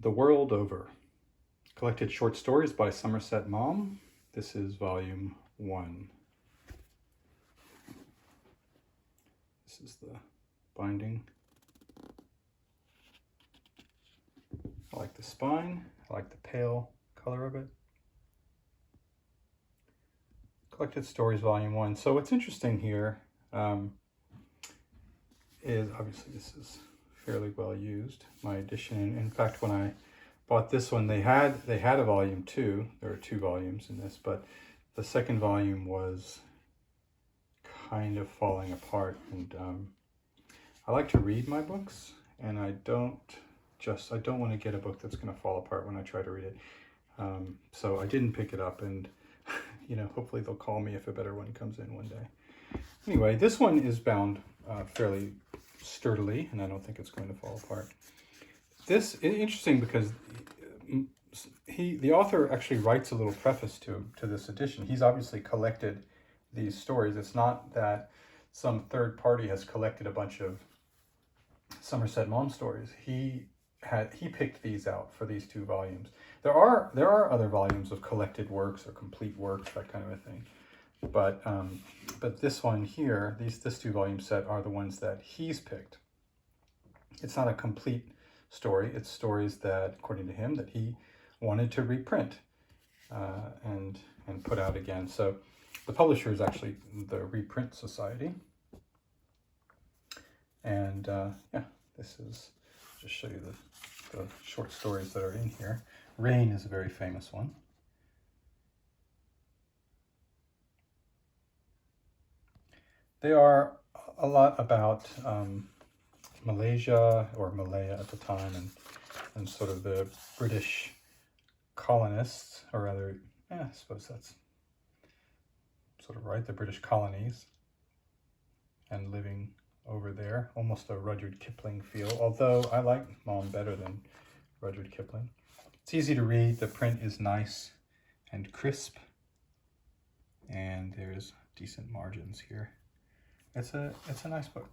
The World Over. Collected short stories by Somerset Maugham. This is volume 1. This is the binding. I like the spine. I like the pale color of it. Collected Stories, Volume 1. So what's interesting here is obviously this is fairly well used, my edition. In fact, when I bought this one, they had a volume 2. There are 2 volumes in this, but the second volume was kind of falling apart. And I like to read my books, and I don't want to get a book that's going to fall apart when I try to read it. So I didn't pick it up, and you know, hopefully they'll call me if a better one comes in one day. Anyway, this one is bound fairly sturdily, and I don't think it's going to fall apart. This is interesting because the author actually writes a little preface to this edition. He's obviously collected these stories. It's not that some third party has collected a bunch of Somerset Maugham stories. He picked these out for these 2 volumes. There are other volumes of collected works or complete works, that kind of a thing. But this one here, this 2-volume set are the ones that he's picked. It's not a complete story. It's stories that, according to him, that he wanted to reprint and put out again. So the publisher is actually the Reprint Society. And yeah, this is just show you the short stories that are in here. Rain is a very famous one. They are a lot about Malaysia, or Malaya at the time, and sort of the British colonists, or rather, I suppose that's sort of right, the British colonies, and living over there. Almost a Rudyard Kipling feel, although I like Maugham better than Rudyard Kipling. It's easy to read. The print is nice and crisp, and there's decent margins here. It's a nice book.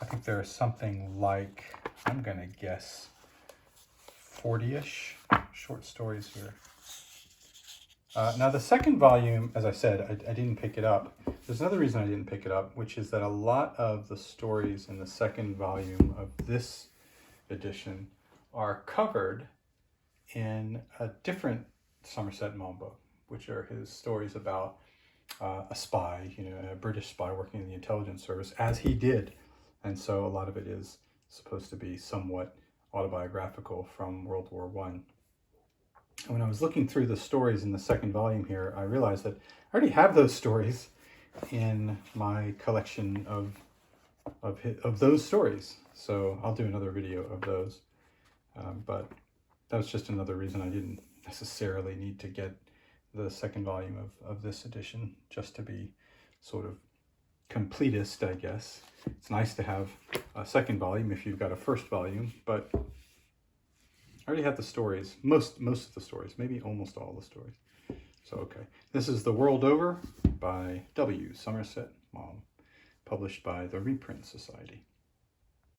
I think there is something like, I'm gonna guess, 40-ish short stories here. Now the second volume, as I said, I didn't pick it up. There's another reason I didn't pick it up, which is that a lot of the stories in the second volume of this edition are covered in a different Somerset Maugham book, which are his stories about a spy, you know, a British spy working in the intelligence service, as he did. And so a lot of it is supposed to be somewhat autobiographical from World War I. And when I was looking through the stories in the second volume here, I realized that I already have those stories in my collection of those stories. So I'll do another video of those. But that was just another reason I didn't necessarily need to get the second volume of this edition, just to be sort of completist, I guess. It's nice to have a second volume if you've got a first volume, but I already have the stories, most of the stories, maybe almost all the stories. So, okay. This is The World Over by W. Somerset Maugham, published by the Reprint Society.